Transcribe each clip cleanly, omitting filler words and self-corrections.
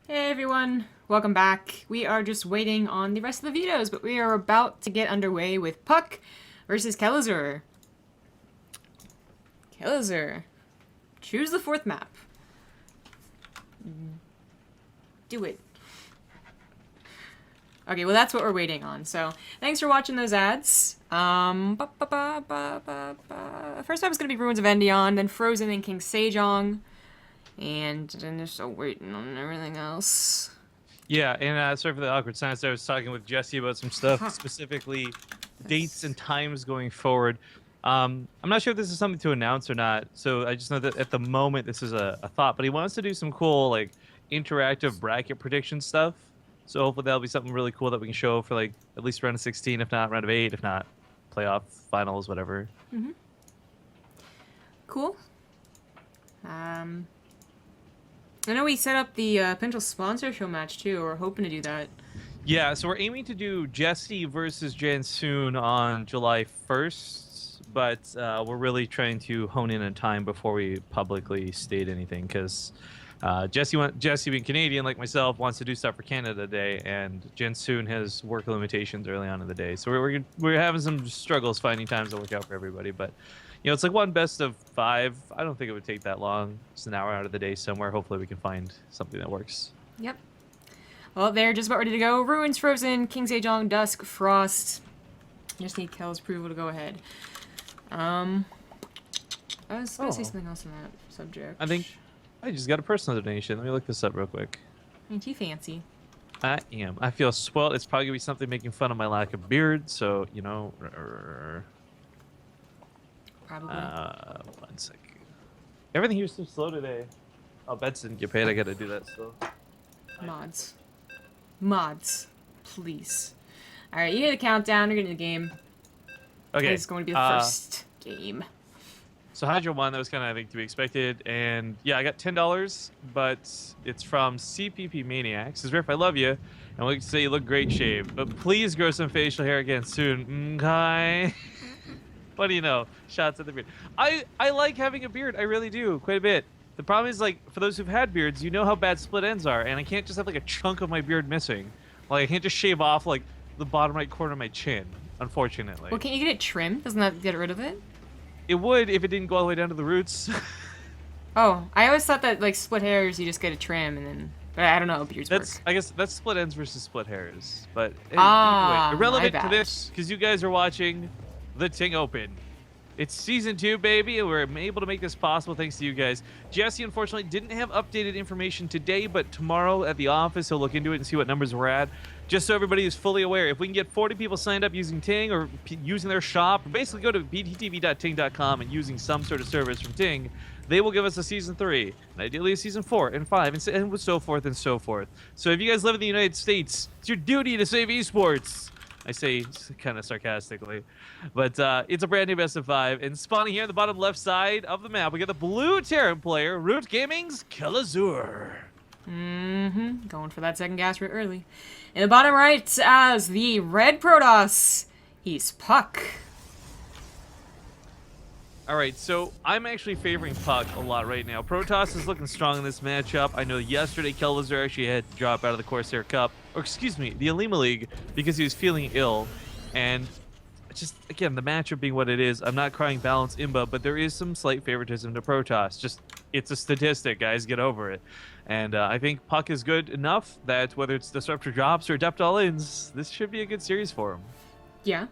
Hey everyone, welcome back. We are just waiting on the rest of the videos, but we are about to get underway with puCK versus Kelazhur. Kelazhur, choose the fourth map. Do it. Okay, well that's what we're waiting on, so thanks for watching those ads. First map is going to be Ruins of Endion, then Frozen and King Sejong. And then they're still waiting on everything else. Yeah, and sorry for the awkward silence. I was talking with Jesse about some stuff, specifically dates and times going forward. I'm not sure if this is something to announce or not, so I just know that at the moment this is a thought. But he wants to do some cool, like, interactive bracket prediction stuff. So hopefully that'll be something really cool that we can show for, like, at least round of 16, if not round of 8, if not playoff finals, whatever. Mm-hmm. Cool. I know we set up the potential sponsor show match too. We're hoping to do that. Yeah, so we're aiming to do Jesse versus Jansoon on July 1st, but we're really trying to hone in on time before we publicly state anything, because Jesse being Canadian like myself wants to do stuff for Canada today, and Jansoon has work limitations early on in the day, so we're having some struggles finding times that work out for everybody, but. You know, it's like one best of 5. I don't think it would take that long. Just an hour out of the day somewhere. Hopefully we can find something that works. Yep. Well, they're just about ready to go. Ruins, Frozen, King Sejong, Dusk, Frost. Just need Kel's approval to go ahead. I was going to say something else on that subject. I think I just got a personal donation. Let me look this up real quick. Ain't you fancy? I am. I feel swell. It's probably going to be something making fun of my lack of beard, so, you know... Probably. 1 second. Everything here's so slow today. Oh, bets didn't get paid. I gotta do that still. Mods. Please. Alright, you hear the countdown. You're getting the game. Okay. It's going to be the first game. So Hydro won. That was kind of, I think, to be expected. And yeah, I got $10, but it's from CPP Maniacs. Says, Riff, I love you. And we say you look great shaved. But please grow some facial hair again soon. Okay. What do you know? Shots at the beard. I like having a beard. I really do. Quite a bit. The problem is, like, for those who've had beards, you know how bad split ends are. And I can't just have, like, a chunk of my beard missing. Like, I can't just shave off, like, the bottom right corner of my chin, unfortunately. Well, can't you get it trimmed? Doesn't that get rid of it? It would if it didn't go all the way down to the roots. Oh, I always thought that, like, split hairs, you just get a trim and then... But I don't know how beards work. I guess that's split ends versus split hairs. But anyway, irrelevant to this, because you guys are watching the Ting Open. It's Season 2, baby, and we're able to make this possible thanks to you guys. Jesse, unfortunately, didn't have updated information today, but tomorrow at the office, he'll look into it and see what numbers we're at. Just so everybody is fully aware, if we can get 40 people signed up using Ting or using their shop, basically go to bttv.ting.com and using some sort of service from Ting, they will give us a Season 3, and ideally a Season 4 and 5, and so forth and so forth. So if you guys live in the United States, it's your duty to save esports. I say kind of sarcastically, but it's a brand new best of 5. And spawning here on the bottom left side of the map, we got the blue Terran player, Root Gaming's Kelazhur. Going for that second gas right early. In the bottom right, as the red Protoss, he's puCK. All right, so I'm actually favoring puCK a lot right now. Protoss is looking strong in this matchup. I know yesterday Kelazhur actually had to drop out of the Corsair Cup, or excuse me, the Alima League, because he was feeling ill. And just, again, the matchup being what it is, I'm not crying balance imba, but there is some slight favoritism to Protoss. Just, it's a statistic, guys. Get over it. And I think puCK is good enough that whether it's Disruptor drops or Adept all-ins, this should be a good series for him. Yeah.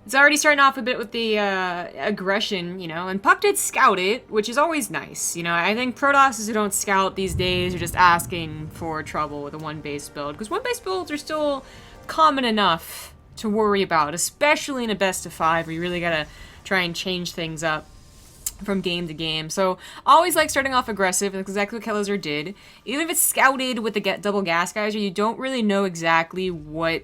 It's already starting off a bit with the aggression, you know, and puCK did scout it, which is always nice. You know, I think Protosses who don't scout these days are just asking for trouble with a one-base build, because one-base builds are still common enough to worry about, especially in a best of 5 where you really gotta try and change things up from game to game. So always like starting off aggressive, and that's exactly what Kelazhur did. Even if it's scouted with the double gas guys, or you don't really know exactly what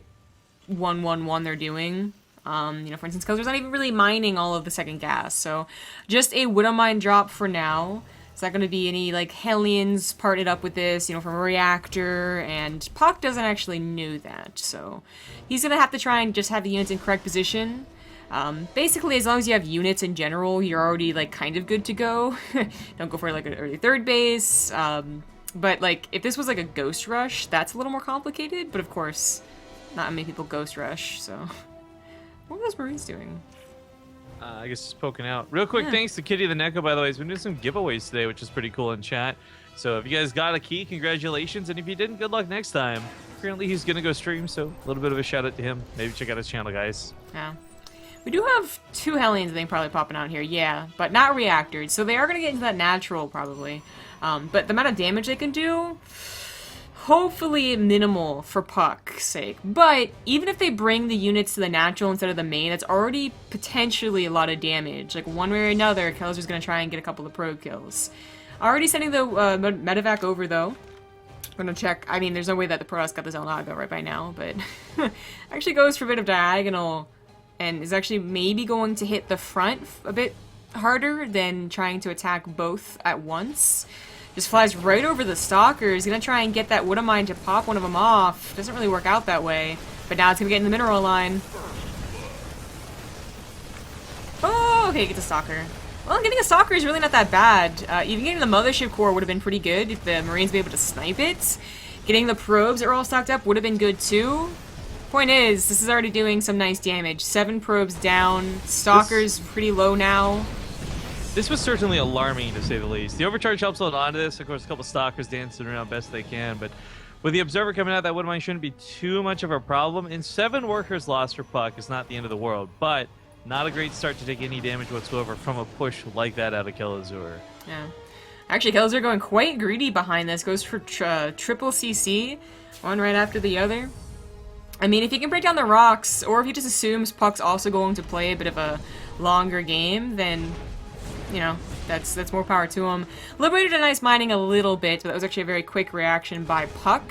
1-1-1 they're doing. You know, for instance, Kelazhur's not even really mining all of the second gas, so just a Widow Mine drop for now. It's not going to be any, like, Hellions partnered up with this, you know, from a reactor, and puCK doesn't actually know that, so he's going to have to try and just have the units in correct position. Basically, as long as you have units in general, you're already, like, kind of good to go. Don't go for, like, an early third base. But, like, if this was, like, a Ghost Rush, that's a little more complicated. But, of course, not many people Ghost Rush, so... What are those Marines doing? I guess just poking out. Real quick, thanks to Kitty the Neko, by the way. He's been doing some giveaways today, which is pretty cool in chat. So if you guys got a key, congratulations. And if you didn't, good luck next time. Currently, he's going to go stream, so a little bit of a shout out to him. Maybe check out his channel, guys. Yeah. We do have 2 Hellions, I think, probably popping out here. Yeah, but not reactored. So they are going to get into that natural, probably. But the amount of damage they can do... Hopefully minimal for puCK's sake. But even if they bring the units to the natural instead of the main, that's already potentially a lot of damage. Like, one way or another, Kelazhur's going to try and get a couple of probe kills. Already sending the medevac over, though. I'm going to check. I mean, there's no way that the Protoss got the Zelnaga right by now, but... actually goes for a bit of diagonal, and is actually maybe going to hit the front a bit harder than trying to attack both at once. Just flies right over the Stalkers. Gonna try and get that Wood of Mine to pop one of them off. Doesn't really work out that way. But now it's gonna get in the mineral line. Oh, okay, get the Stalker. Well, getting a Stalker is really not that bad. Even getting the Mothership Core would have been pretty good if the Marines be able to snipe it. Getting the probes that are all stocked up would have been good too. Point is, this is already doing some nice damage. 7 probes down. Stalker's pretty low now. This was certainly alarming, to say the least. The overcharge helps hold on to this. Of course, a couple Stalkers dancing around best they can, but with the Observer coming out, that Wood Mine shouldn't be too much of a problem. And 7 workers lost for puCK is not the end of the world, but not a great start to take any damage whatsoever from a push like that out of Kelazhur. Yeah. Actually, Kelazhur going quite greedy behind this. Goes for triple CC, one right after the other. I mean, if he can break down the rocks, or if he just assumes puCK's also going to play a bit of a longer game, then... you know, that's more power to him. Liberated a nice mining a little bit, but that was actually a very quick reaction by puCK.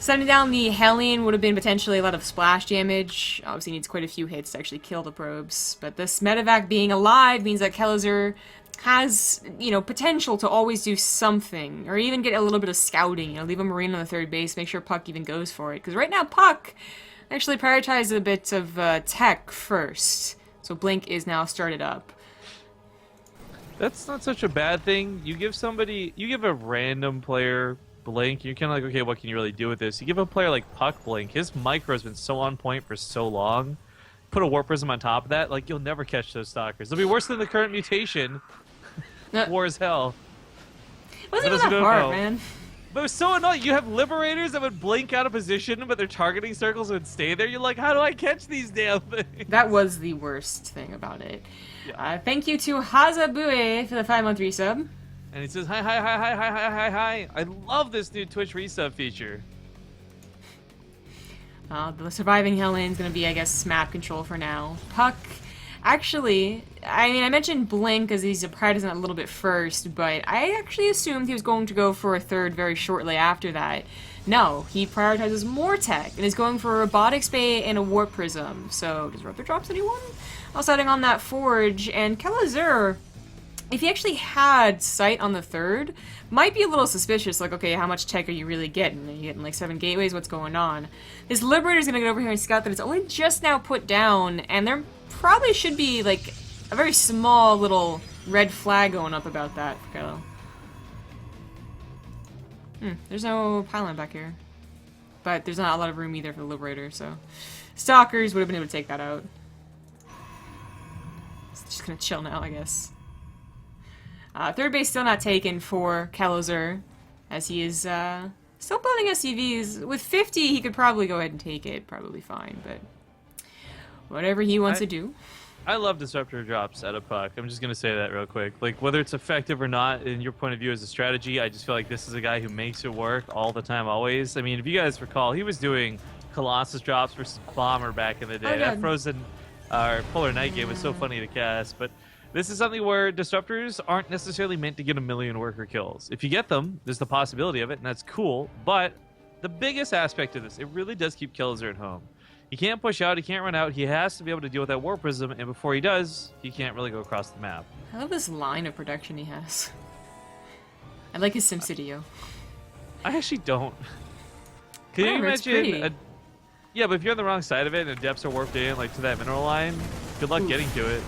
Sending down the Hellion would have been potentially a lot of splash damage. Obviously needs quite a few hits to actually kill the probes. But this medevac being alive means that Kelazhur has, you know, potential to always do something. Or even get a little bit of scouting. You know, leave a Marine on the 3rd base, make sure puCK even goes for it. Because right now puCK actually prioritizes a bit of tech first. So Blink is now started up. That's not such a bad thing. You give a random player Blink, you're kind of like, okay, what can you really do with this? You give a player like puCK Blink, his micro has been so on point for so long. Put a Warp Prism on top of that, like, you'll never catch those Stalkers. It'll be worse than the current mutation. War as hell. Wasn't even that hard, man. But it was so annoying. You have Liberators that would blink out of position, but their targeting circles would stay there. You're like, how do I catch these damn things? That was the worst thing about it. Yeah. Thank you to Hazabue for the 5-month resub. And he says, hi, hi, hi, hi, hi, hi, hi, hi. I love this new Twitch resub feature. The surviving Hellion is going to be, I guess, map control for now. puCK, actually, I mean, I mentioned Blink because he's prioritizing it a little bit first, but I actually assumed he was going to go for a 3rd very shortly after that. No, he prioritizes more tech and is going for a Robotics Bay and a Warp Prism. So, does Rupture drops anyone? Also adding on that Forge, and Kelazhur, if he actually had sight on the 3rd, might be a little suspicious, like, okay, how much tech are you really getting? Are you getting like 7 gateways? What's going on? This Liberator's gonna get over here and scout that it's only just now put down, and there probably should be like a very small little red flag going up about that for Kello. There's no pylon back here. But there's not a lot of room either for the Liberator, so Stalkers would have been able to take that out. It's just gonna chill now, I guess. 3rd base still not taken for Kelazhur, as he is still building SCVs. With 50, he could probably go ahead and take it, probably fine, but whatever he wants to do. I love Disruptor drops out of puCK. I'm just going to say that real quick. Like, whether it's effective or not, in your point of view as a strategy, I just feel like this is a guy who makes it work all the time, always. I mean, if you guys recall, he was doing Colossus drops versus Bomber back in the day. That Frozen, Polar Night game was so funny to cast, but this is something where Disruptors aren't necessarily meant to get 1,000,000 worker kills. If you get them, there's the possibility of it, and that's cool, but the biggest aspect of this, it really does keep Kelazhur at home. He can't push out, he can't run out, he has to be able to deal with that Warp Prism, and before he does, he can't really go across the map. I love this line of production he has. I like his SimCity-o. I actually don't. Can you imagine? Yeah, but if you're on the wrong side of it and depths are warped in, like to that mineral line, good luck getting to it.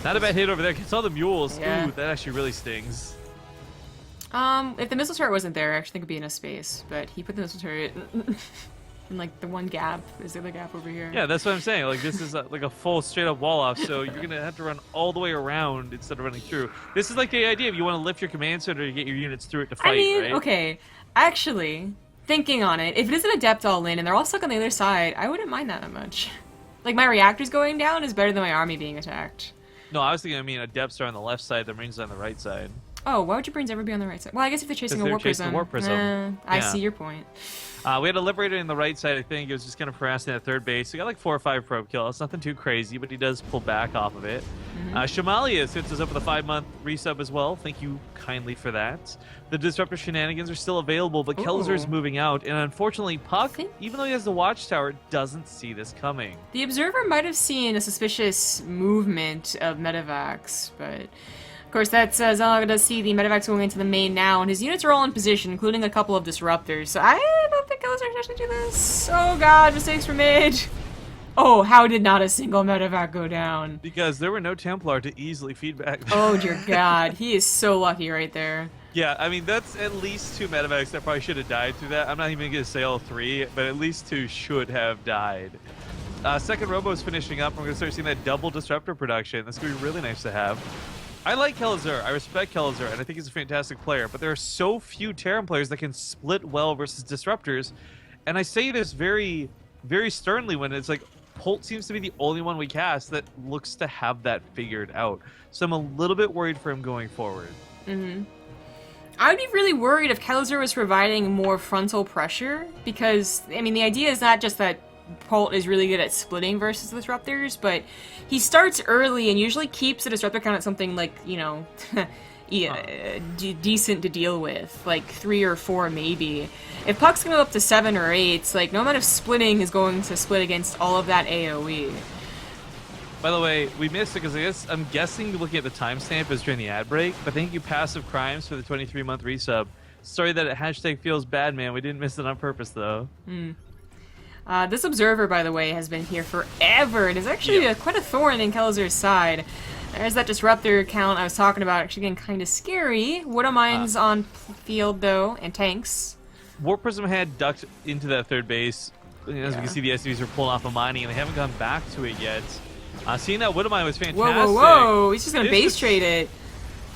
Not a bad hit over there. It's all the mules. Yeah. Ooh, that actually really stings. If the missile turret wasn't there, I actually think it'd be in a space. But he put the missile turret in like the one gap. Is the other gap over here? Yeah, that's what I'm saying. Like this is like a full straight up wall off, so you're gonna have to run all the way around instead of running through. This is like the idea if you want to lift your command center to get your units through it to fight, I mean, right? okay, actually, thinking on it, if it is an adept all in and they're all stuck on the other side, I wouldn't mind that much. Like my reactors going down is better than my army being attacked. No, I was thinking. I mean, adepts are on the left side, the marines are on the right side. Oh, why would your brains ever be on the right side? Well, I guess if they're chasing a warp prism. I see your point. We had a liberator in the right side. I think it was just kind of harassing that third base. We got like 4 or 5 probe kills. Nothing too crazy, but he does pull back off of it. Shamalia hits us up with a 5-month resub as well. Thank you kindly for that. The disruptor shenanigans are still available, but Kelazhur's moving out, and unfortunately, puCK, even though he has the watchtower, doesn't see this coming. The observer might have seen a suspicious movement of medevacs, but of course that's Zalaga does see the medevacs going into the main now, and his units are all in position, including a couple of disruptors. So I don't think Kelazhur can actually do this. Oh god, mistakes were made. Oh, how did not a single medevac go down? Because there were no Templar to easily feedback. Oh dear god, he is so lucky right there. Yeah, I mean, that's at least 2 medevacs that probably should have died through that. I'm not even going to say all 3, but at least 2 should have died. Second Robo is finishing up. We're going to start seeing that double disruptor production. That's going to be really nice to have. I like Kelazhur. I respect Kelazhur, and I think he's a fantastic player, but there are so few Terran players that can split well versus disruptors. And I say this very, very sternly when it's like, Holt seems to be the only one we cast that looks to have that figured out. So I'm a little bit worried for him going forward. I would be really worried if Kelazhur was providing more frontal pressure, because, I mean, the idea is not just that Holt is really good at splitting versus disruptors, but he starts early and usually keeps the disruptor count at something like, you know, decent to deal with, like 3 or 4 maybe. If puCK's gonna go up to 7 or 8, like, no amount of splitting is going to split against all of that AoE. By the way, we missed it because I'm guessing looking at the timestamp is during the ad break, but thank you Passive Crimes for the 23-month resub. Sorry that hashtag feels bad, man. We didn't miss it on purpose, though. This observer, by the way, has been here forever. It is actually quite a thorn in Kelazhur's side. There's that disruptor count I was talking about, actually getting kind of scary. Widow Mines on field, though, and tanks. Warp Prism had ducked into that third base. As we can see, the SCVs are pulling off a mining, and they haven't gone back to it yet. Seeing that Widow Mine was fantastic. Whoa! He's just gonna base trade it.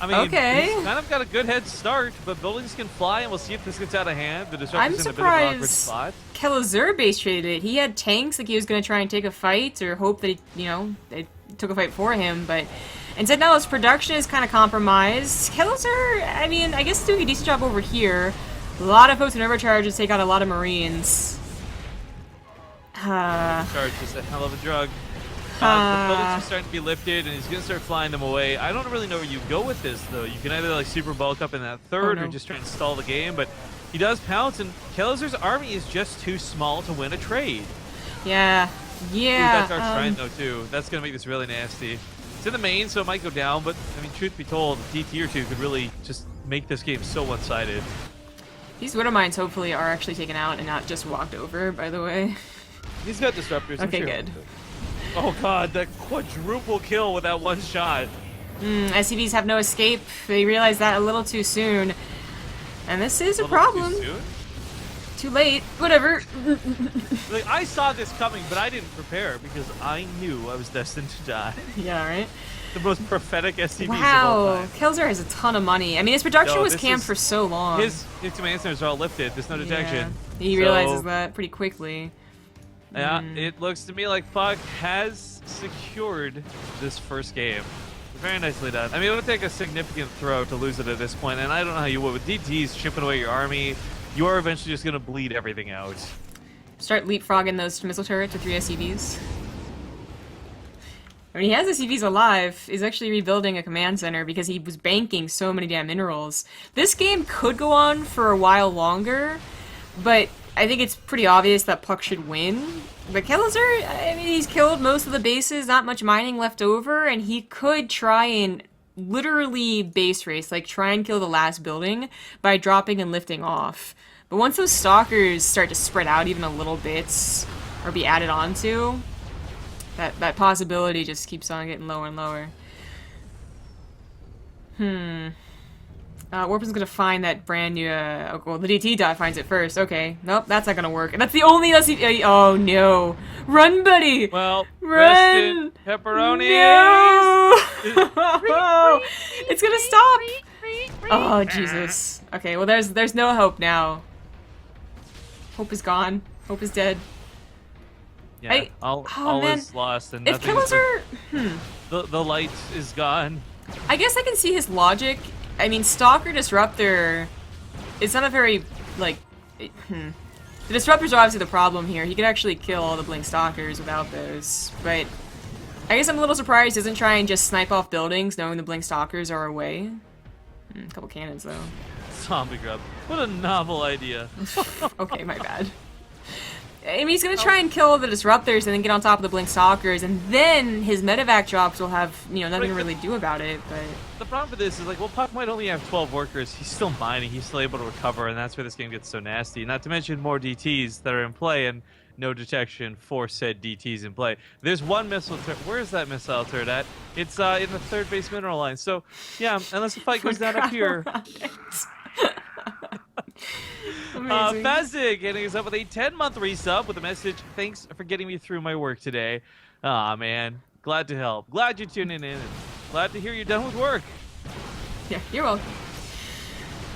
I mean, okay. He's kind of got a good head start, but buildings can fly, and we'll see if this gets out of hand. The disruptor's I'm in a bit of an awkward surprised spot. Kelazhur base traded it. He had tanks, like he was gonna try and take a fight, or hope that he, you know, they took a fight for him, but instead now his production is kind of compromised. Kelazhur, I mean, I guess doing a decent job over here. A lot of potent overcharges take out a lot of marines. Charge is a hell of a drug. The buildings are starting to be lifted, and he's going to start flying them away. I don't really know where you go with this, though. You can either like super bulk up in that third or just try and stall the game, but he does pounce, and Kelazhur's army is just too small to win a trade. Yeah. Ooh, that's our shrine, though, too. That's going to make this really nasty. It's in the main, so it might go down, but, I mean, truth be told, a DT or 2 could really just make this game so one-sided. These Widow Mines hopefully are actually taken out and not just walked over, by the way. He's got disruptors. Okay, sure. good. Oh god, that quadruple kill with that one shot. SCVs have no escape. They realized that a little too soon. And this is a problem. Too soon? Too late. Whatever. Like, I saw this coming, but I didn't prepare because I knew I was destined to die. Yeah, right? The most prophetic SCVs of all wow. time. Kelazhur has a ton of money. I mean, his production was camped for so long. His command centers are all lifted. There's no detection. Yeah. He realizes that pretty quickly. Yeah, it looks to me like puCK has secured this first game. Very nicely done. I mean, it would take a significant throw to lose it at this point, and I don't know how you would. With DTs chipping away your army, you are eventually just going to bleed everything out. Start leapfrogging those missile turrets with 3 SCVs. I mean, he has SCVs alive. He's actually rebuilding a command center because he was banking so many damn minerals. This game could go on for a while longer, but I think it's pretty obvious that puCK should win. But Kelazhur, I mean, he's killed most of the bases, not much mining left over, and he could try and literally base race, like try and kill the last building by dropping and lifting off. But once those stalkers start to spread out even a little bit, or be added onto, that possibility just keeps on getting lower and lower. Warpin's gonna find that brand new, well, the DT dot finds it first. Okay. Nope, that's not gonna work. And that's the only oh, no. Run, buddy! Well, Run! pepperoni! No! It's gonna stop! Oh, Jesus. Okay, well, there's no hope now. Hope is gone. Hope is dead. Yeah, all man. is lost, and If nothing. Kelazhur... The light is gone. I guess I can see his logic. I mean, Stalker Disruptor... It's not a very, like... The Disruptors are obviously the problem here. He could actually kill all the Blink Stalkers without those, but... I guess I'm a little surprised he doesn't try and just snipe off buildings knowing the Blink Stalkers are away. A couple cannons, though. Zombie grub. What a novel idea. Okay, my bad. I mean, he's gonna try and kill the Disruptors and then get on top of the Blink Stalkers, and then his medevac drops will have, you know, nothing to really do about it, but... The problem with this is, like, well, puCK might only have 12 workers. He's still mining. He's still able to recover, and that's where this game gets so nasty. Not to mention more DTs that are in play, and no detection for said DTs in play. There's one missile turret. Where's that missile turret at? It's in the third base mineral line. So, yeah, unless the fight goes down up here... Fezzik hitting us up with a 10-month resub with a message, thanks for getting me through my work today. Aw, man. Glad to help. Glad you're tuning in, and glad to hear you're done with work. Yeah, you're welcome.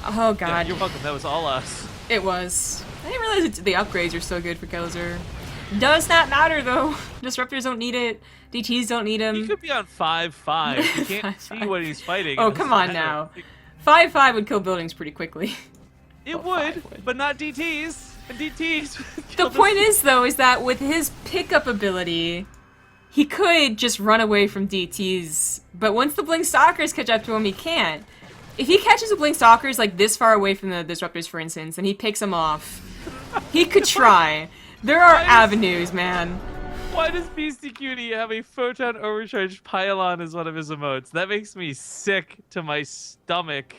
Oh, God. Yeah, you're welcome. That was all us. It was. I didn't realize the upgrades are so good for Kelazhur. Does not matter, though. Disruptors don't need it. DTs don't need him. He could be on 5-5. You can't see what he's fighting. Oh, come on now. 5-5 would kill buildings pretty quickly. It would, but not DTs. And DTs. The point is, though, is that with his pickup ability, he could just run away from DTs. But once the Blink Stalkers catch up to him, he can't. If he catches the Blink Stalkers, like, this far away from the Disruptors, for instance, and he picks them off, he could try. There are avenues, man. Why does Beastie Cutie have a Photon Overcharged Pylon as one of his emotes? That makes me sick to my stomach.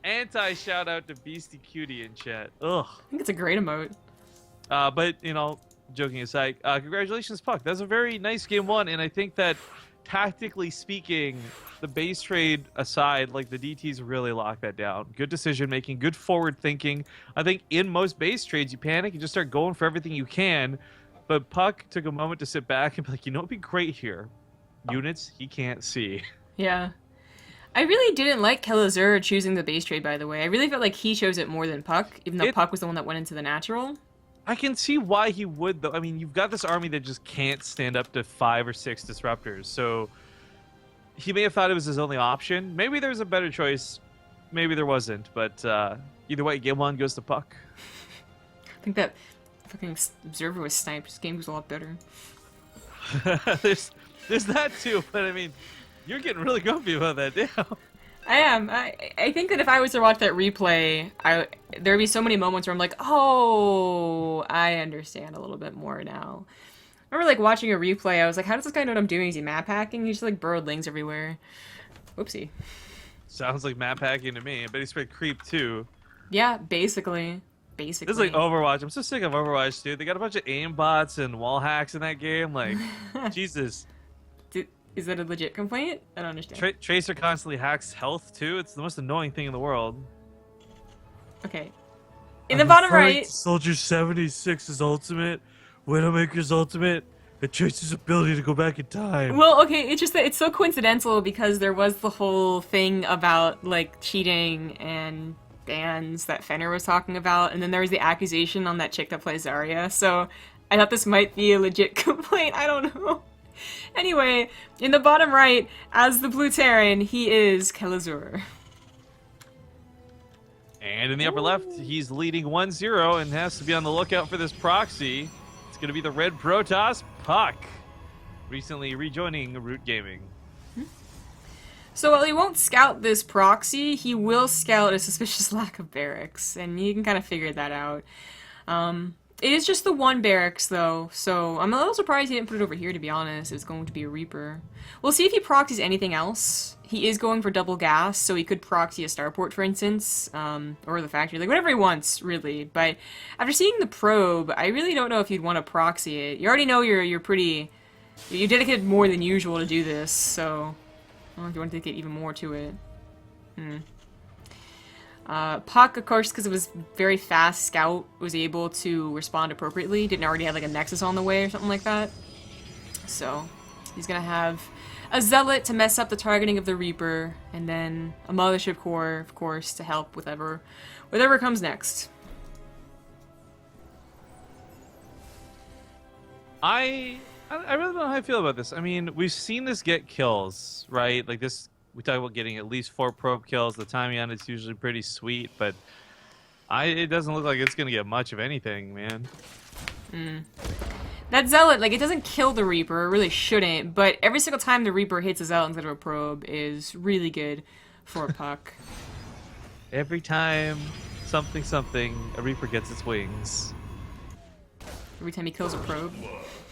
Anti-shout out to Beastie Cutie in chat. Ugh. I think it's a great emote. But, you know, joking aside, congratulations, puCK. That's a very nice game one, and I think that, tactically speaking, the base trade aside, like, the DTs really lock that down. Good decision-making, good forward thinking. I think in most base trades, you panic, you just start going for everything you can, but puCK took a moment to sit back and be like, you know what would be great here? Units he can't see. Yeah. I really didn't like Kelazhur choosing the base trade, by the way. I really felt like he chose it more than puCK, even though puCK was the one that went into the natural. I can see why he would, though. I mean, you've got this army that just can't stand up to 5 or 6 disruptors, so he may have thought it was his only option. Maybe there was a better choice. Maybe there wasn't, but either way, game one goes to puCK. I think that fucking Observer was sniped. This game was a lot better. there's that too, but I mean, you're getting really grumpy about that now. I am. I think that if I was to watch that replay, there'd be so many moments where I'm like, oh, I understand a little bit more now. I remember like watching a replay, I was like, how does this guy know what I'm doing? Is he map hacking? He's just like burrowed lings everywhere. Whoopsie. Sounds like map hacking to me. I bet he spread creep too. Yeah, basically. This is like Overwatch. I'm so sick of Overwatch, dude. They got a bunch of aim bots and wall hacks in that game. Like, Jesus. Is that a legit complaint? I don't understand. Tracer constantly hacks health too. It's the most annoying thing in the world. Okay. In the bottom right. Soldier 76's ultimate, Widowmaker's ultimate, and Tracer's ability to go back in time. Well, okay, it's just that it's so coincidental because there was the whole thing about like cheating and bans that Fenner was talking about, and then there was the accusation on that chick that plays Zarya. So I thought this might be a legit complaint. I don't know. Anyway, in the bottom right, as the Blue Terran, he is Kelazhur. And in the upper left, he's leading 1-0 and has to be on the lookout for this proxy. It's going to be the Red Protoss, puCK, recently rejoining Root Gaming. So while he won't scout this proxy, he will scout a suspicious lack of barracks, and you can kind of figure that out. It is just the one barracks, though, so I'm a little surprised he didn't put it over here, to be honest. It's going to be a Reaper. We'll see if he proxies anything else. He is going for double gas, so he could proxy a starport, for instance, or the factory, like whatever he wants, really. But after seeing the probe, I really don't know if you'd want to proxy it. You already know you're dedicated more than usual to do this, so I don't know if you want to dedicate even more to it. puCK, of course, because it was very fast, Scout was able to respond appropriately. Didn't already have like a Nexus on the way or something like that. So he's gonna have a Zealot to mess up the targeting of the Reaper, and then a Mothership Core, of course, to help with whatever comes next. I really don't know how I feel about this. I mean, we've seen this get kills, right? Like this, we talk about getting at least 4 probe kills. The timing on it's usually pretty sweet, but it doesn't look like it's gonna get much of anything, man. That Zealot, like, it doesn't kill the Reaper, it really shouldn't, but every single time the Reaper hits a Zealot instead of a probe is really good for a puCK. Every time something, a Reaper gets its wings. Every time he kills a probe.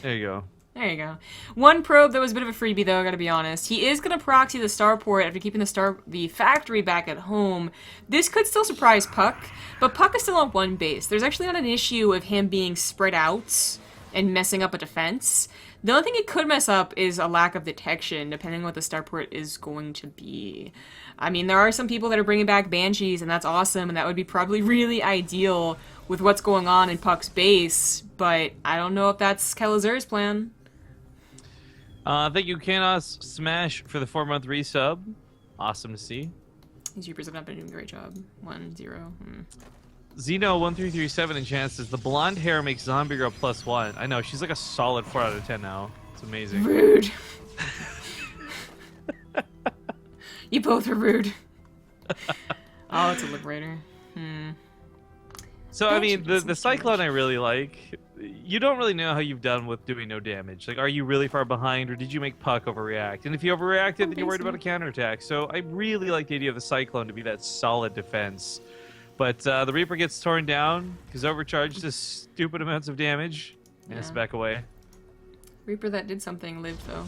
There you go. There you go. One probe that was a bit of a freebie, though, I gotta be honest. He is gonna proxy the starport after keeping the factory back at home. This could still surprise puCK, but puCK is still on one base. There's actually not an issue of him being spread out and messing up a defense. The only thing it could mess up is a lack of detection, depending on what the starport is going to be. I mean, there are some people that are bringing back Banshees, and that's awesome, and that would be probably really ideal with what's going on in puCK's base, but I don't know if that's Kelazhur's plan. Thank you, Kanos Smash, for the 4-month resub. Awesome to see. These Reapers have not been doing a great job. 1-0. Zeno1337 in chance says the blonde hair makes Zombie Girl +1. I know, she's like a solid 4 out of 10 now. It's amazing. Rude. You both are rude. Oh, it's a Liberator. So, I mean, the Cyclone I really like. You don't really know how you've done with doing no damage. Like, are you really far behind, or did you make puCK overreact? And if you overreacted, then you're worried about a counterattack. So I really like the idea of the Cyclone to be that solid defense. But the Reaper gets torn down, because Overcharge does stupid amounts of damage, and it's back away. Reaper that did something lived, though.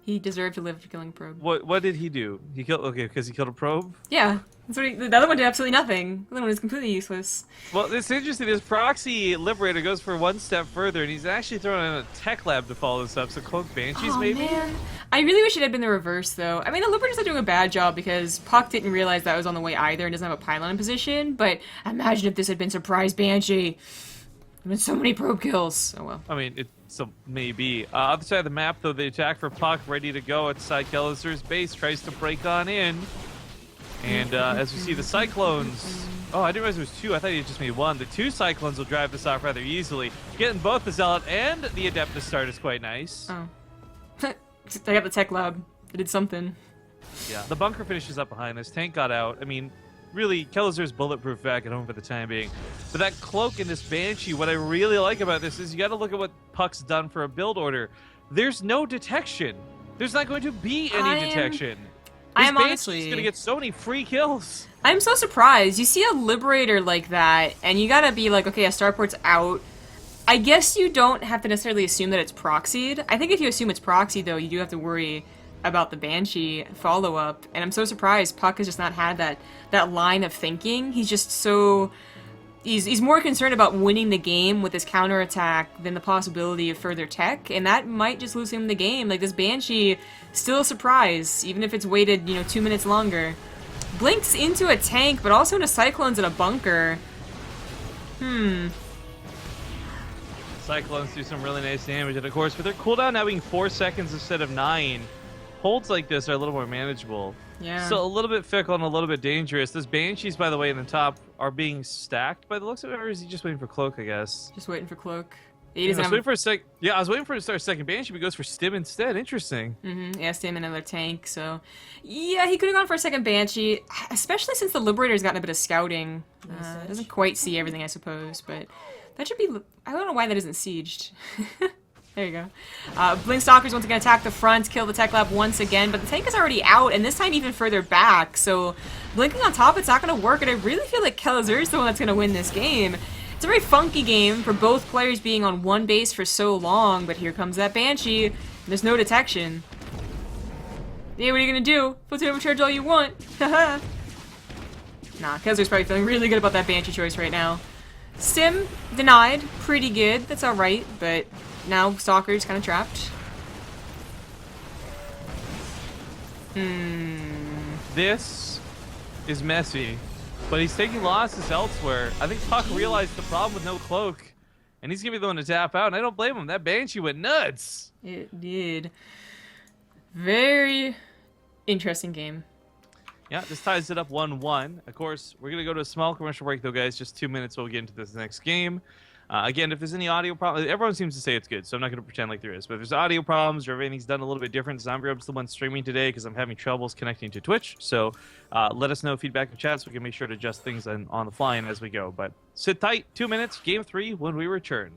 He deserved to live after killing a probe. What did he do? He killed, okay, because he killed a probe? Yeah. That's what the other one did absolutely nothing. The other one is completely useless. Well, it's interesting. This proxy Liberator goes for one step further, and he's actually throwing in a tech lab to follow this up. So Cloak Banshees, maybe? Man. I really wish it had been the reverse, though. I mean, the Liberator's not doing a bad job because puCK didn't realize that was on the way either and doesn't have a pylon in position. But imagine if this had been Surprise Banshee. There've been so many probe kills. Oh well. I mean, so maybe. Other side of the map, though, the attack for puCK ready to go outside Kelazhur's base, tries to break on in. And as we see the Cyclones... Oh, I didn't realize there was 2. I thought he just made 1. The 2 Cyclones will drive this off rather easily. Getting both the Zealot and the Adeptus start is quite nice. Oh. I got the tech lab. They did something. Yeah, the bunker finishes up behind us. Tank got out. I mean, really, Kelazhur's bulletproof back at home for the time being. But that Cloak and this Banshee, what I really like about this is you got to look at what puCK's done for a build order. There's no detection. There's not going to be any detection. I'm honestly gonna get so many free kills. I'm so surprised. You see a Liberator like that, and you gotta be like, okay, a starport's out. I guess you don't have to necessarily assume that it's proxied. I think if you assume it's proxied, though, you do have to worry about the Banshee follow-up. And I'm so surprised puCK has just not had that line of thinking. He's just so... He's more concerned about winning the game with his counterattack than the possibility of further tech, and that might just lose him the game. Like, this Banshee, still a surprise, even if it's waited, 2 minutes longer. Blinks into a tank, but also into Cyclones in a bunker. Cyclones do some really nice damage, and of course, with their cooldown now being 4 seconds instead of 9, holds like this are a little more manageable. Yeah. So a little bit fickle and a little bit dangerous. Those Banshees, by the way, in the top are being stacked by the looks of it, or is he just waiting for Cloak, I guess? Just waiting for Cloak. I was waiting for a sec. Yeah, I was waiting for him to start a second Banshee, but he goes for Stim instead. Interesting. Yeah, Stim another tank, so... Yeah, he could have gone for a second Banshee, especially since the Liberator's gotten a bit of scouting. Doesn't quite see everything, I suppose, but... That should be... I don't know why that isn't sieged. There you go. Blink Stalkers once again attack the front, kill the tech lab once again, but the tank is already out, and this time even further back, so blinking on top, it's not going to work, and I really feel like Kelazhur is the one that's going to win this game. It's a very funky game for both players being on one base for so long, but here comes that Banshee, and there's no detection. Yeah, what are you going to do? Put it overcharge all you want. Haha. Nah, Kelazhur's probably feeling really good about that Banshee choice right now. Stim denied, pretty good, that's alright, but... Now Stalker's kind of trapped. This is messy, but he's taking losses elsewhere. I think puCK realized the problem with no cloak, and he's gonna be the one to tap out, and I don't blame him. That Banshee went nuts. It did. Very interesting game. Yeah, this ties it up 1-1. Of course, we're going to go to a small commercial break, though, guys. Just 2 minutes, we'll get into this next game. Again, if there's any audio problems, everyone seems to say it's good, so I'm not going to pretend like there is. But if there's audio problems or if anything's done a little bit different, Zombie's the one streaming today because I'm having troubles connecting to Twitch. So let us know feedback in chat so we can make sure to adjust things on the fly and as we go. But sit tight, 2 minutes, game 3 when we return.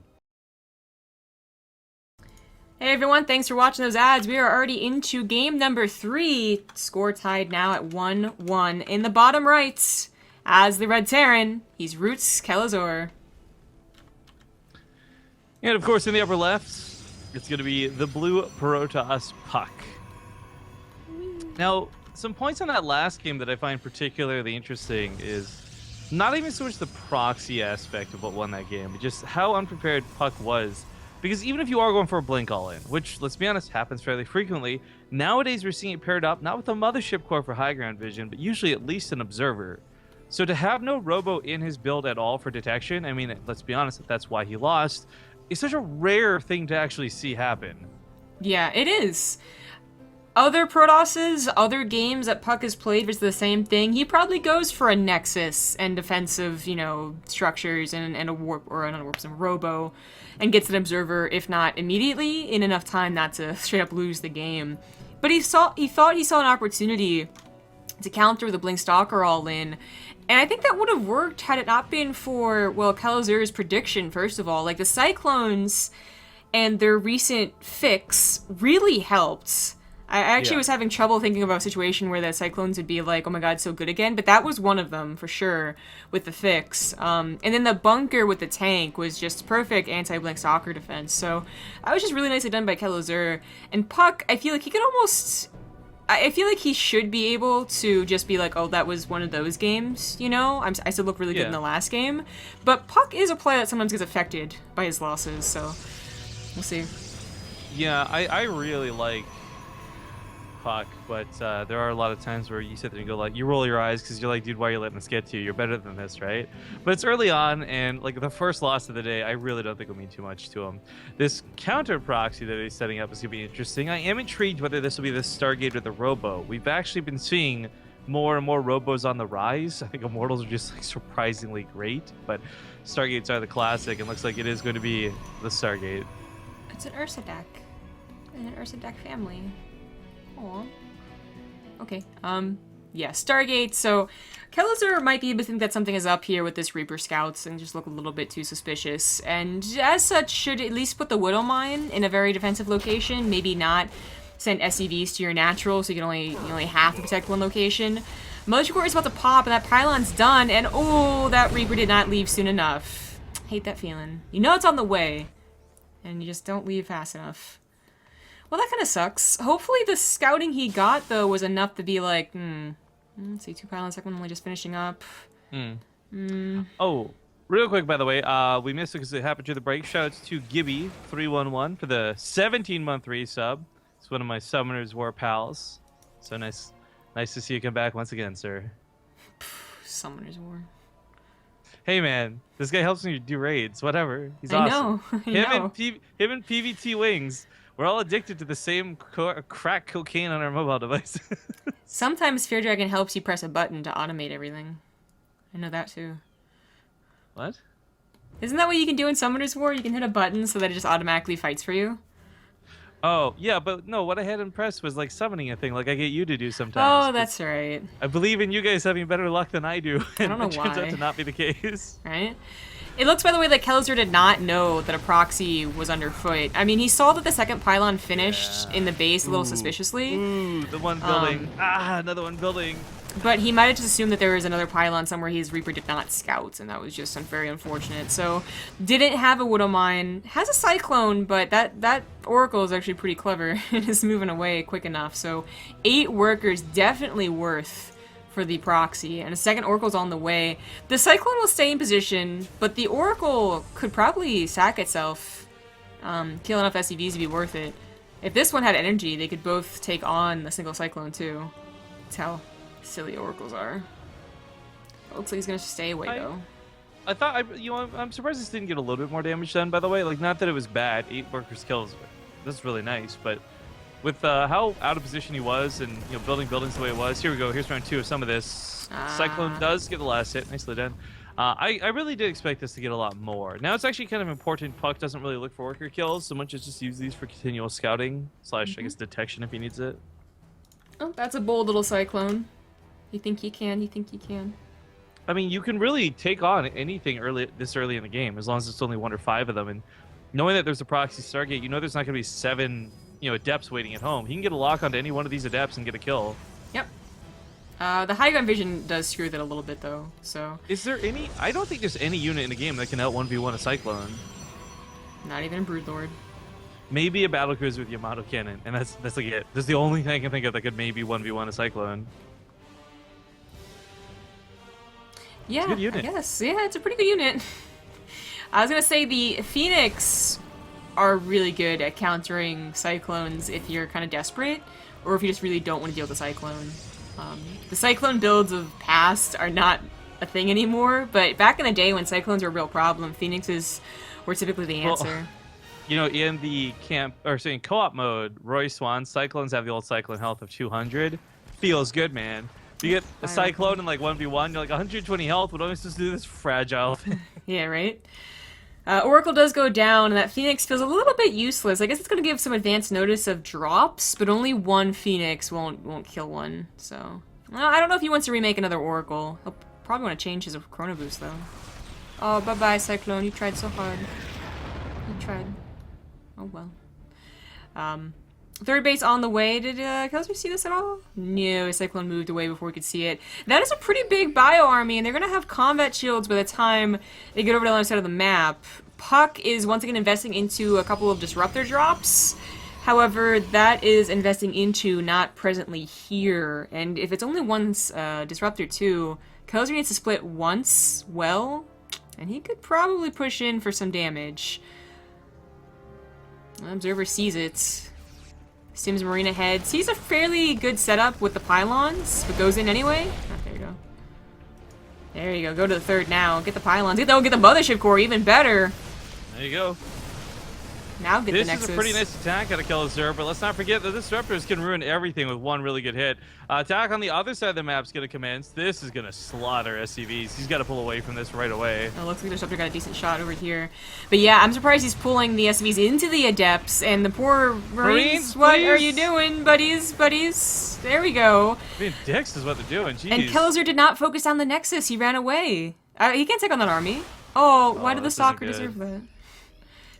Hey everyone, thanks for watching those ads. We are already into game number 3. Score tied now at 1-1. In the bottom right, as the Red Terran, he's Roots Kelazhur. And of course, in the upper left, it's going to be the blue Protoss puCK. Now, some points on that last game that I find particularly interesting is not even so much the proxy aspect of what won that game, but just how unprepared puCK was. Because even if you are going for a blink all-in, which, let's be honest, happens fairly frequently, nowadays we're seeing it paired up, not with a mothership core for high ground vision, but usually at least an observer. So to have no robo in his build at all for detection, I mean, let's be honest, that's why he lost, is such a rare thing to actually see happen. Yeah, it is. Other Protosses, other games that puCK has played was the same thing. He probably goes for a Nexus and defensive, you know, structures and a warp, or not a warp, some robo, and gets an observer, if not immediately, in enough time not to straight up lose the game. But he thought he saw an opportunity to counter the Blink Stalker all in, and I think that would have worked had it not been for, well, Kelazhur's prediction, first of all. Like, the Cyclones and their recent fix really helped. I actually was having trouble thinking about a situation where the Cyclones would be like, oh my god, so good again, but that was one of them, for sure, with the fix. And then the bunker with the tank was just perfect anti-Blink Stalker defense, so that was just really nicely done by Kelazhur. And puCK, I feel like he could almost... I feel like he should be able to just be like, oh, that was one of those games, you know? I still look really good in the last game. But puCK is a player that sometimes gets affected by his losses, so we'll see. Yeah, I really like puCK, but there are a lot of times where you sit there and go like, you roll your eyes because you're like, dude, why are you letting this get to you? You're better than this, right? But it's early on, and like the first loss of the day, I really don't think will mean too much to him. This counter proxy that he's setting up is going to be interesting. I am intrigued whether this will be the Stargate or the Robo. We've actually been seeing more and more Robos on the rise. I think Immortals are just like surprisingly great, but Stargates are the classic, and looks like it is going to be the Stargate. It's an Ursa deck. And an Ursa deck family. Aw. Okay, yeah, Stargate, so Kelazhur might be able to think that something is up here with this Reaper Scouts and just look a little bit too suspicious, and as such should at least put the Widow Mine in a very defensive location, maybe not send SCVs to your natural so you only have to protect one location. Militia Core is about to pop and that pylon's done, and oh, that Reaper did not leave soon enough. Hate that feeling. You know it's on the way, and you just don't leave fast enough. Well, that kind of sucks. Hopefully the scouting he got, though, was enough to be like, let's see, 2 pylons, second one only just finishing up. Oh, real quick, by the way, we missed it because it happened to the break. Shoutouts to Gibby311 for the 17-month resub. It's one of my Summoner's War pals. So nice to see you come back once again, sir. Summoner's War. Hey, man, this guy helps me do raids. Whatever. He's awesome. I know. Him and PvT Wings. We're all addicted to the same crack cocaine on our mobile device. Sometimes Fear Dragon helps you press a button to automate everything. I know that too. What? Isn't that what you can do in Summoner's War? You can hit a button so that it just automatically fights for you? Oh, yeah, but no, what I had impressed was like summoning a thing like I get you to do sometimes. Oh, that's right. I believe in you guys having better luck than I do. I don't know why. It turns out to not be the case. Right? It looks, by the way, like Kelazhur did not know that a proxy was underfoot. I mean, he saw that the second pylon finished in the base a little suspiciously. Ooh, the one building. Another one building. But he might have just assumed that there was another pylon somewhere his Reaper did not scout, and that was just very unfortunate. So, didn't have a Widow Mine. Has a Cyclone, but that Oracle is actually pretty clever. It is moving away quick enough. So, 8 workers definitely worth for the proxy, and a second Oracle's on the way. The Cyclone will stay in position, but the Oracle could probably sack itself, kill enough SCVs to be worth it. If this one had energy, they could both take on the single Cyclone too. That's how silly Oracles are. Looks like he's gonna stay away though. I thought, I'm surprised this didn't get a little bit more damage done, by the way. Like, not that it was bad. 8 workers kills. That's really nice, but with how out of position he was and, building buildings the way it was. Here we go. Here's round 2 of some of this. Cyclone does get the last hit. Nicely done. I really did expect this to get a lot more. Now it's actually kind of important. puCK doesn't really look for worker kills so much as just use these for continual scouting / I guess detection if he needs it. Oh, that's a bold little Cyclone. You think you can? You think you can? I mean, you can really take on anything this early in the game as long as it's only 1 or 5 of them. And knowing that there's a proxy Stargate, there's not going to be 7 adepts waiting at home. He can get a lock onto any one of these adepts and get a kill. Yep. The high gun vision does screw that a little bit though. So. Is there any? I don't think there's any unit in the game that can out 1v1 a Cyclone. Not even a Broodlord. Maybe a battlecruiser with Yamato cannon, and that's like it. That's the only thing I can think of that could maybe 1v1 a Cyclone. Yeah, it's a good unit. I guess. Yeah, it's a pretty good unit. I was gonna say the Phoenix are really good at countering Cyclones if you're kind of desperate, or if you just really don't want to deal with a Cyclone. The Cyclone builds of past are not a thing anymore, but back in the day when Cyclones were a real problem, Phoenixes were typically the answer. In the co-op mode, Roy Swan, Cyclones have the old Cyclone health of 200. Feels good, man. You get a Cyclone in like 1v1, you're like 120 health, what am I supposed to do this fragile thing? Yeah, right? Oracle does go down, and that Phoenix feels a little bit useless. I guess it's going to give some advance notice of drops, but only 1 Phoenix won't kill one, so... Well, I don't know if he wants to remake another Oracle. He'll probably want to change his Chrono Boost, though. Oh, bye-bye, Cyclone. You tried so hard. You tried. Oh, well. Third base on the way. Did Kelazhur see this at all? No, Cyclone moved away before we could see it. That is a pretty big bio army, and they're going to have combat shields by the time they get over to the other side of the map. puCK is once again investing into a couple of disruptor drops. However, that is investing into not presently here. And if it's only one disruptor too, Kelazhur needs to split once well, and he could probably push in for some damage. Observer sees it. Sims Marine ahead. Sees a fairly good setup with the pylons, but goes in anyway. Oh, there you go. There you go. Go to the third now. Get the pylons. Get the mothership core. Even better. There you go. Now get the Nexus. This is a pretty nice attack out of Kelazhur, but let's not forget that the disruptors can ruin everything with one really good hit. Attack on the other side of the map is going to commence. This is going to slaughter SCVs. He's got to pull away from this right away. It looks like the disruptor got a decent shot over here. But yeah, I'm surprised he's pulling the SCVs into the Adepts, and the poor Marines, what are you doing, buddies? There we go. Being dicks is what they're doing, jeez. And Kelazhur did not focus on the Nexus. He ran away. He can't take on that army. Oh, why did the Stalker deserve that?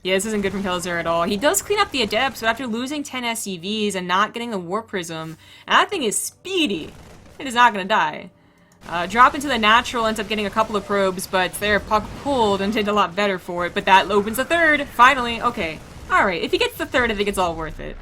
Yeah, this isn't good from Kelazhur at all. He does clean up the Adepts, but after losing 10 SCVs and not getting the War Prism, and that thing is speedy. It is not going to die. Drop into the natural, ends up getting a couple of probes, but there puCK pulled and did a lot better for it, but that opens the third, finally. Okay, alright, if he gets the third, I think it's all worth it.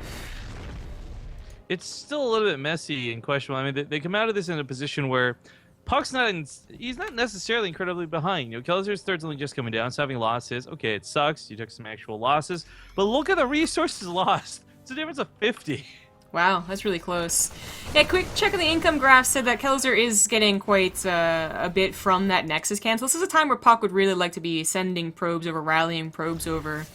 It's still a little bit messy and questionable. I mean, they come out of this in a position where puCK's he's not necessarily incredibly behind. Kelazhur's third's only just coming down, so having losses. Okay, it sucks. You took some actual losses. But look at the resources lost. It's a difference of 50. Wow, that's really close. Yeah, quick check of the income graph said that Kelazhur is getting quite a bit from that Nexus cancel. This is a time where puCK would really like to be sending probes over, rallying probes over.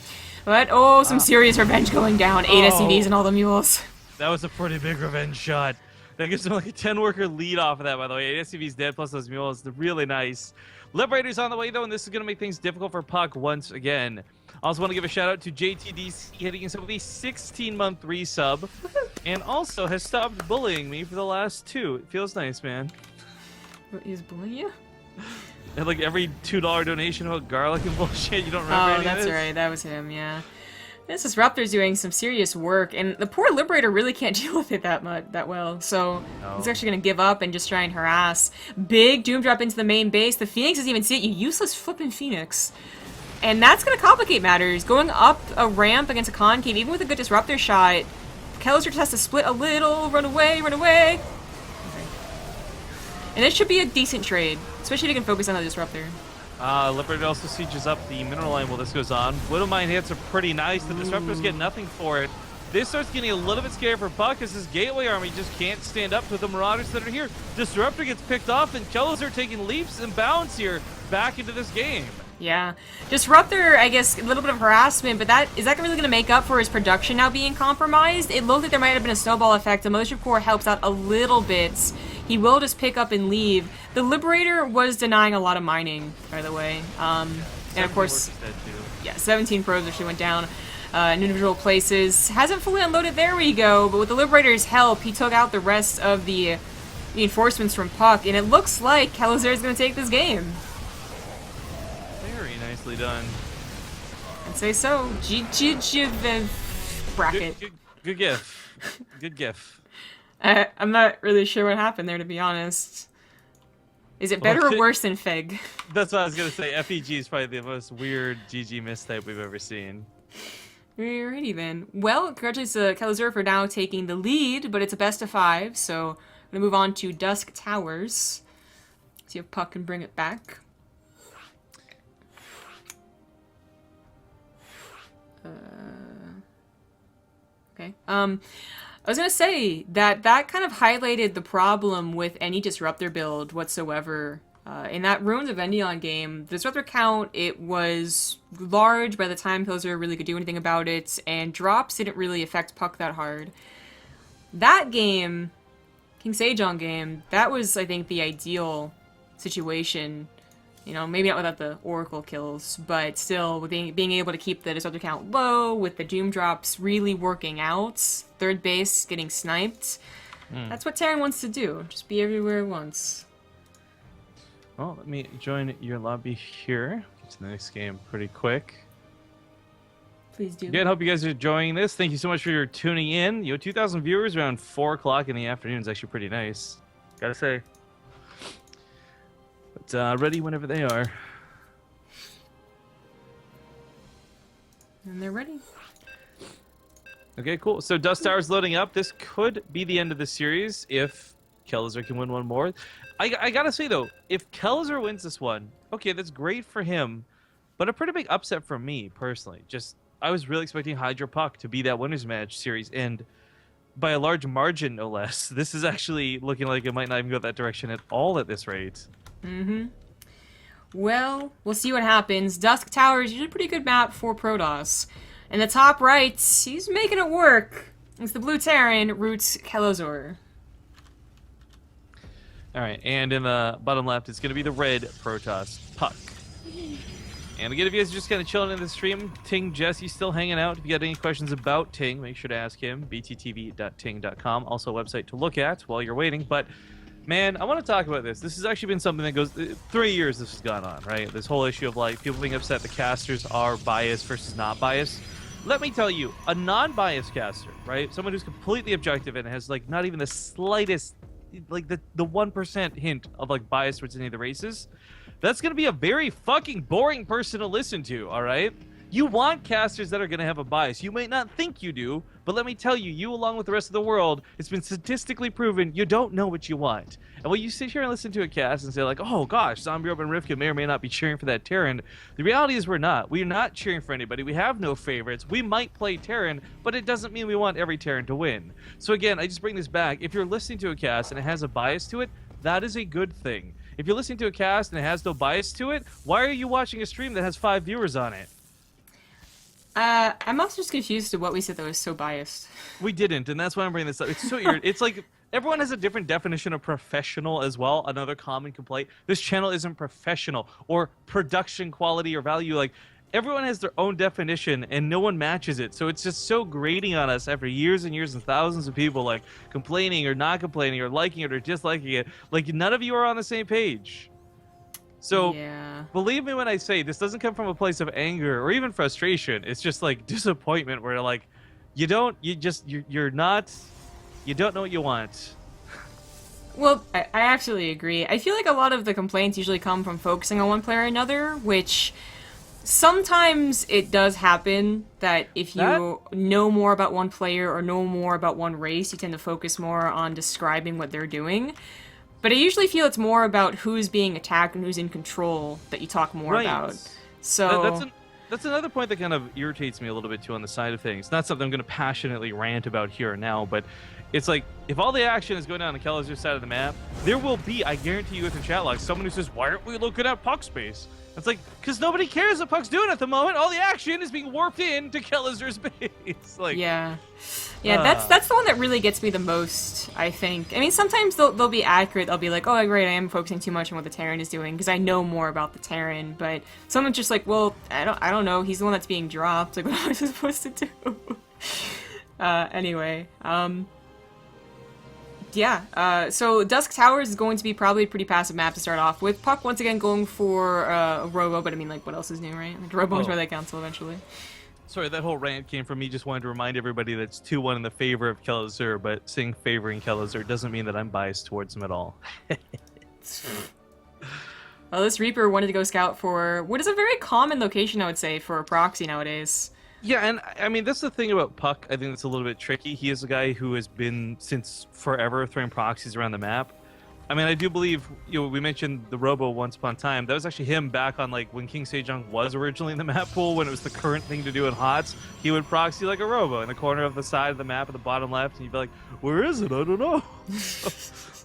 But, oh, some serious revenge going down. 8 SCVs and all the mules. That was a pretty big revenge shot. That gives him like a 10-worker lead off of that, by the way. 8 SCVs dead plus those mules. They're really nice. Liberator's on the way, though, and this is going to make things difficult for puCK once again. I also want to give a shout-out to JTDC hitting us with a 16-month resub, and also has stopped bullying me for the last 2. It feels nice, man. What, he's bullying you? And like every $2 donation about garlic and bullshit, you don't remember any of that's this? right. That was him, yeah. This Disruptor's doing some serious work, and the poor Liberator really can't deal with it that well, so he's actually going to give up and just try and harass. Big Doom Drop into the main base. The Phoenix doesn't even see it. You useless flipping Phoenix. And that's going to complicate matters. Going up a ramp against a concave, even with a good Disruptor shot, Kelazhur just has to split a little, run away, run away. Okay. And this should be a decent trade, especially if you can focus on the Disruptor. Liberator also sieges up the mineral line while this goes on. Widow Mine hits are pretty nice. The Disruptors get nothing for it. This starts getting a little bit scary for puCK as his Gateway army just can't stand up to the Marauders that are here. Disruptor gets picked off, and Kelazhur taking leaps and bounds here back into this game. Yeah. Disruptor, I guess, a little bit of harassment, but is that really going to make up for his production now being compromised? It looked like there might have been a snowball effect. The Militia Corps helps out a little bit. He will just pick up and leave. The Liberator was denying a lot of mining, by the way. And of course, yeah, 17 probes actually went down in individual places. Hasn't fully unloaded, there we go, but with the Liberator's help, he took out the rest of the reinforcements from puCK, and it looks like Kelazhur is going to take this game. Very nicely done. I'd say so. The bracket. Good gif. Good gif. I'm not really sure what happened there, to be honest. Is it better or worse than Feg? That's what I was going to say. FEG is probably the most weird GG mistype we've ever seen. Alrighty then. Well, congratulations to Kelazhur for now taking the lead, but it's a best of 5, so I'm going to move on to Dusk Towers. See if puCK can bring it back. Okay. I was going to say that kind of highlighted the problem with any Disruptor build whatsoever. In that Ruins of Endion game, the Disruptor count, it was large by the time Kelazhur really could do anything about it, and drops didn't really affect puCK that hard. That game, King Sejong game, that was, I think, the ideal situation. You know, maybe not without the Oracle kills, but still, with being able to keep the Disruptor count low, with the Doom drops really working out, third base getting sniped. That's what Terran wants to do, just be everywhere at once. Well, let me join your lobby here. Get to the next game pretty quick. Please do. Again, hope you guys are enjoying this. Thank you so much for your tuning in. 2,000 viewers around 4 o'clock in the afternoon is actually pretty nice, gotta say. But ready whenever they are. And they're ready. Okay, cool. So Dust Tower's loading up. This could be the end of the series if Kelazhur can win one more. I gotta say, though, if Kelazhur wins this one, okay, that's great for him, but a pretty big upset for me, personally. I was really expecting Hydra puCK to be that winner's match series, and by a large margin, no less. This is actually looking like it might not even go that direction at all at this rate. Well, we'll see what happens. Dusk Tower is usually a pretty good map for Protoss. In the top right, he's making it work. It's the blue Terran, Roots Kelazhur. Alright, and in the bottom left, it's going to be the red Protoss puCK. And again, if you guys are just kind of chilling in the stream, Ting Jesse still hanging out. If you got any questions about Ting, make sure to ask him. bttv.ting.com, also a website to look at while you're waiting. But, man, I want to talk about this. This has actually been something that goes... 3 years this has gone on, right? This whole issue of, like, people being upset the casters are biased versus not biased. Let me tell you, a non-biased caster, right? Someone who's completely objective and has, like, not even the slightest... like the 1% hint of like bias towards any of the races, that's gonna be a very fucking boring person to listen to. All right, you want casters that are gonna have a bias. You might not think you do, but let me tell you, you along with the rest of the world, it's been statistically proven you don't know what you want. And when you sit here and listen to a cast and say like, oh gosh, Zombie Orb and Rivka may or may not be cheering for that Terran, the reality is we're not. We're not cheering for anybody. We have no favorites. We might play Terran, but it doesn't mean we want every Terran to win. So again, I just bring this back. If you're listening to a cast and it has a bias to it, that is a good thing. If you're listening to a cast and it has no bias to it, why are you watching a stream that has 5 viewers on it? I'm also just confused to what we said that was so biased. We didn't, and that's why I'm bringing this up. It's so weird. It's like everyone has a different definition of professional as well. Another common complaint: this channel isn't professional or production quality or value. Like everyone has their own definition, and no one matches it. So it's just so grating on us after years and years and thousands of people like complaining or not complaining or liking it or disliking it. Like none of you are on the same page. So, yeah. Believe me when I say this doesn't come from a place of anger or even frustration. It's just like disappointment where like, you don't know what you want. Well, I actually agree. I feel like a lot of the complaints usually come from focusing on one player or another, which sometimes it does happen that if you know more about one player or know more about one race, you tend to focus more on describing what they're doing. But I usually feel it's more about who's being attacked and who's in control that you talk more about. So That's another point that kind of irritates me a little bit too on the side of things. Not something I'm going to passionately rant about here and now, but it's like, if all the action is going down on the Kelazhur side of the map, there will be, I guarantee you within chat logs, someone who says, why aren't we looking at puck space? It's like, because nobody cares what puck's doing at the moment. All the action is being warped into Kelazhur's base. Like, yeah. Yeah, that's the one that really gets me the most, I think. I mean, sometimes they'll be accurate. They'll be like, oh, great, I am focusing too much on what the Terran is doing because I know more about the Terran. But someone's just like, well, I don't know. He's the one that's being dropped. Like, what am I supposed to do? Anyway, yeah. So Dusk Towers is going to be probably a pretty passive map to start off with. puCK once again going for a Robo, but I mean, like, what else is new, right? Like, Robo is where they cancel eventually. Sorry, that whole rant came from me just wanting to remind everybody that it's 2-1 in the favor of Kelazhur, but saying favoring Kelazhur doesn't mean that I'm biased towards him at all. Well, this Reaper wanted to go scout for what is a very common location, I would say, for a proxy nowadays. Yeah, and I mean, that's the thing about puCK. I think that's a little bit tricky. He is a guy who has been, since forever, throwing proxies around the map. I mean, I do believe, we mentioned the Robo once upon a time. That was actually him back on, like, when King Sejong was originally in the map pool, when it was the current thing to do in HOTS. He would proxy like a Robo in the corner of the side of the map at the bottom left, and you'd be like, where is it? I don't know.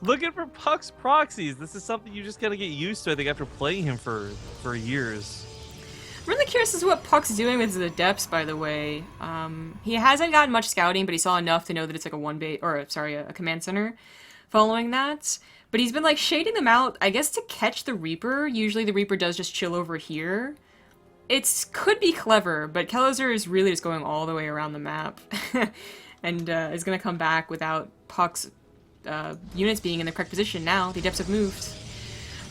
Looking for puCK's proxies. This is something you just gotta get used to, I think, after playing him for years. I'm really curious as to what puCK's doing with the depths, by the way. He hasn't gotten much scouting, but he saw enough to know that it's like a command center following that. But he's been, like, shading them out, I guess, to catch the Reaper. Usually the Reaper does just chill over here. It could be clever, but Kelazhur is really just going all the way around the map. And is going to come back without puCK's units being in the correct position now. The depths have moved.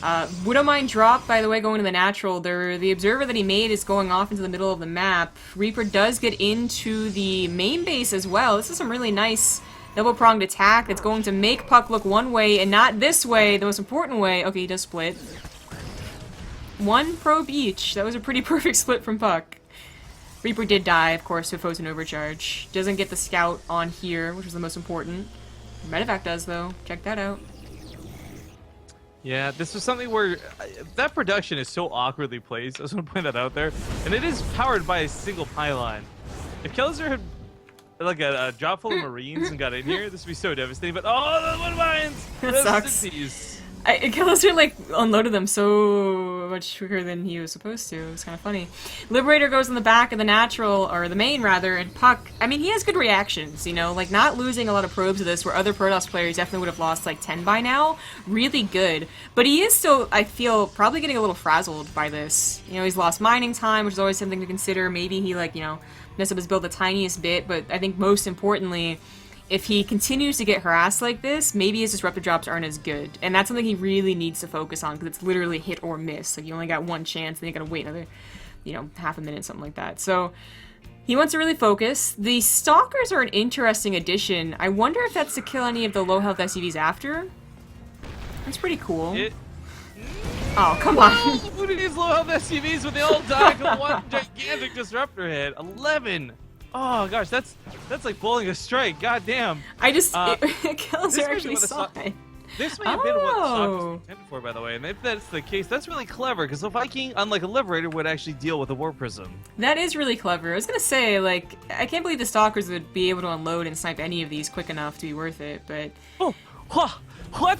Widowmine drop, by the way, going to the natural. The observer that he made is going off into the middle of the map. Reaper does get into the main base as well. This is some really nice double-pronged attack that's going to make puCK look one way and not this way, the most important way. Okay, he does split. One probe each. That was a pretty perfect split from puCK. Reaper did die, of course, to Frozen Overcharge. Doesn't get the scout on here, which was the most important. Medevac does, though. Check that out. Yeah, this was something where that production is so awkwardly placed. I just want to point that out there. And it is powered by a single pylon. If Kelazhur had like a drop full of Marines and got in here, this would be so devastating. But oh, the one mines! That sucks. Kelazhur, like, unloaded them so much quicker than he was supposed to. It was kind of funny. Liberator goes in the back of the natural, or the main rather, and puCK, I mean, he has good reactions, you know, like, not losing a lot of probes of this, where other Protoss players definitely would have lost, like, 10 by now. Really good. But he is still, I feel, probably getting a little frazzled by this. You know, he's lost mining time, which is always something to consider. Maybe he, like, you know, messed up his build the tiniest bit, but I think most importantly, if he continues to get harassed like this, maybe his disruptor drops aren't as good. And that's something he really needs to focus on, because it's literally hit or miss. Like, you only got one chance, then you gotta wait another, you know, half a minute, something like that. So, he wants to really focus. The Stalkers are an interesting addition. I wonder if that's to kill any of the low-health SCVs after. That's pretty cool. Oh, come on. Look at these low-health SCVs with the old diagonal one gigantic disruptor hit. 11! Oh gosh, that's like bowling a strike. God damn. Kelazhur actually saw it. This may have been what the stock was intended for, by the way. And if that's the case, that's really clever, because the Viking, unlike a Liberator, would actually deal with a War Prism. That is really clever. I was gonna say, like, I can't believe the Stalkers would be able to unload and snipe any of these quick enough to be worth it, but... Oh, what?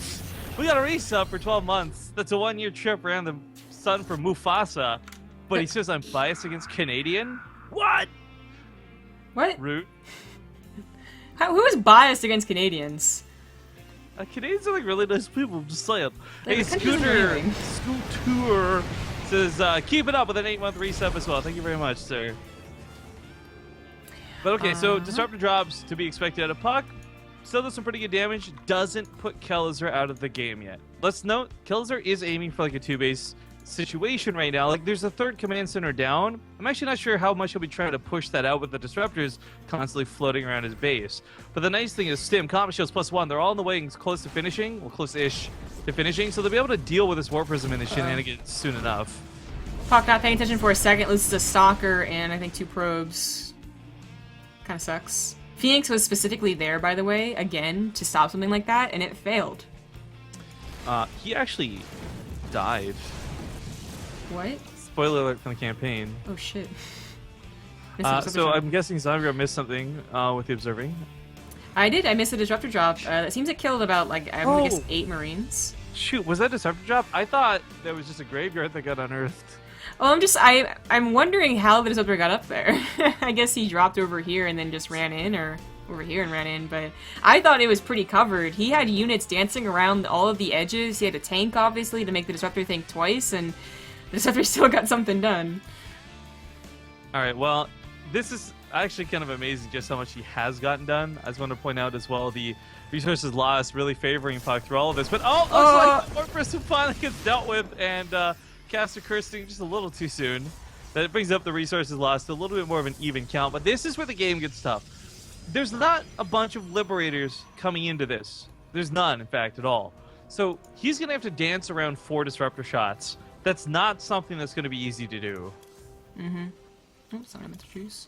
We got a resub for 12 months. That's a 1-year trip around the sun for Mufasa. But he says I'm biased against Canadian? What? What? Root. Who is biased against Canadians? Canadians are like really nice people, I'm just saying. Like, hey, Scooter says, keep it up with an 8-month resub as well. Thank you very much, sir. But okay, so Disruptor drops to be expected out of puCK. Still does some pretty good damage. Doesn't put Kelazhur out of the game yet. Let's note, Kelazhur is aiming for like a 2-base situation right now. Like, there's a third command center down. I'm actually not sure how much he'll be trying to push that out with the disruptors constantly floating around his base. But the nice thing is Stim, Combat Shields +1, they're all in the way and close to finishing, well, close-ish to finishing, so they'll be able to deal with this War Prism and the shenanigans soon enough. puCK not paying attention for a second, loses a Stalker and I think 2 probes. Kind of sucks. Phoenix was specifically there, by the way, again, to stop something like that, and it failed. He actually died. What? spoiler alert from the campaign. Oh shit. So I'm guessing Zandra missed something with the observing. I did. I missed a disruptor drop. It seems it killed about like I guess 8 Marines. Shoot, was that a disruptor drop? I thought that was just a graveyard that got unearthed. Well, I'm wondering how the disruptor got up there. I guess he dropped over here and then just ran in, or over here and ran in. But I thought it was pretty covered. He had units dancing around all of the edges. He had a tank, obviously, to make the disruptor think twice, and the disruptor still got something done. All right, well, this is actually kind of amazing just how much he has gotten done. I just want to point out as well the resources lost really favoring puCK through all of this. But looks like the Fortress finally gets dealt with, and caster cursing just a little too soon. That brings up the resources lost to a little bit more of an even count. But this is where the game gets tough. There's not a bunch of Liberators coming into this. There's none, in fact, at all. So he's going to have to dance around 4 disruptor shots. That's not something that's going to be easy to do. Mm-hmm. Oops, sorry, I meant to choose.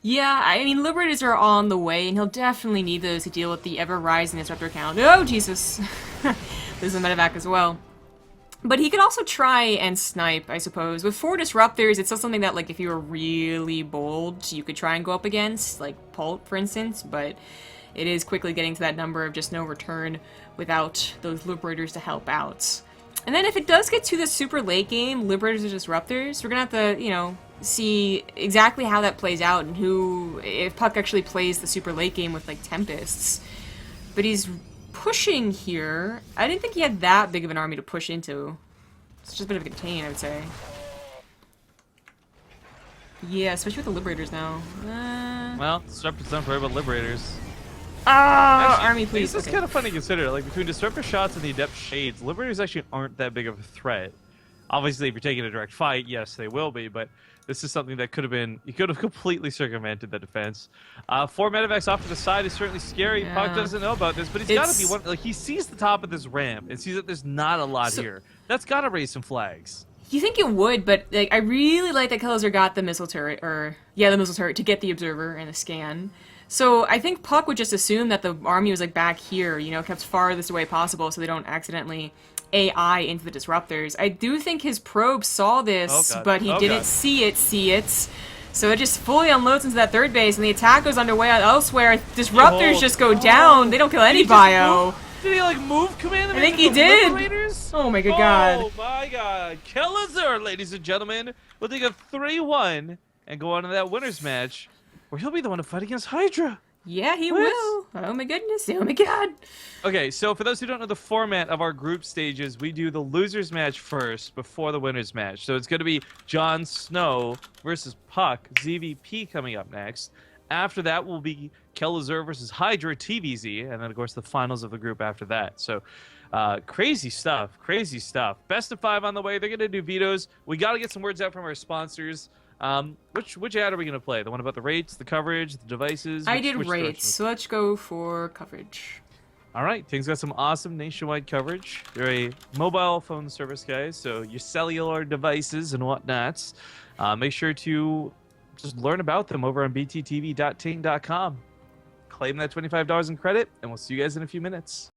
Yeah, I mean, Liberators are on the way, and he'll definitely need those to deal with the ever-rising disruptor count. Oh, Jesus! There's a medevac as well. But he could also try and snipe, I suppose. With 4 disruptors, it's still something that, like, if you were really bold, you could try and go up against, like Pult, for instance, but it is quickly getting to that number of just no return without those Liberators to help out. And then if it does get to the super late game, Liberators or Disruptors, we're gonna have to, you know, see exactly how that plays out and who, if puCK actually plays the super late game with, like, Tempests. But he's pushing here. I didn't think he had that big of an army to push into. It's just a bit of a contain, I would say. Yeah, especially with the Liberators now. Well, Disruptors don't worry about Liberators. Actually, army, please. This is kind of funny to consider. Like, between Disruptor shots and the Adept Shades, Liberators actually aren't that big of a threat. Obviously, if you're taking a direct fight, yes, they will be, but this is something that could have been... You could have completely circumvented the defense. 4 medevacs off to the side is certainly scary. Yeah. puCK doesn't know about this, but he's got to be one... Like, he sees the top of this ramp and sees that there's not a lot here. That's got to raise some flags. You think it would, but like I really like that Kelazhur got the missile turret, the missile turret to get the observer and the scan. So I think puCK would just assume that the army was like back here, you know, kept farthest away possible so they don't accidentally AI into the disruptors. I do think his probe saw this, but he didn't see it. So it just fully unloads into that third base, and the attack goes underway elsewhere. Disruptors just go down. They don't kill any bio. Did he like move command? I think he did. Oh my good god. Oh my god. Kelazhur, ladies and gentlemen, will take a 3-1 and go on to that winner's match where he'll be the one to fight against Hydra. Yeah, he will. Oh my goodness. Oh my god. Okay, so for those who don't know the format of our group stages, we do the losers match first before the winners match. So it's going to be Jon Snow versus puCK, ZVP coming up next. After that will be Kelazhur versus Hydra, TVZ, and then of course the finals of the group after that. So crazy stuff, crazy stuff. Best of 5 on the way. They're going to do vetoes. We got to get some words out from our sponsors. Which ad are we going to play? The one about the rates, the coverage, the devices? I did rates, so let's go for coverage. All right, Ting's got some awesome nationwide coverage. They're a mobile phone service, guys, so your cellular devices and whatnots. Make sure to just learn about them over on bttv.ting.com. Claim that $25 in credit, and we'll see you guys in a few minutes.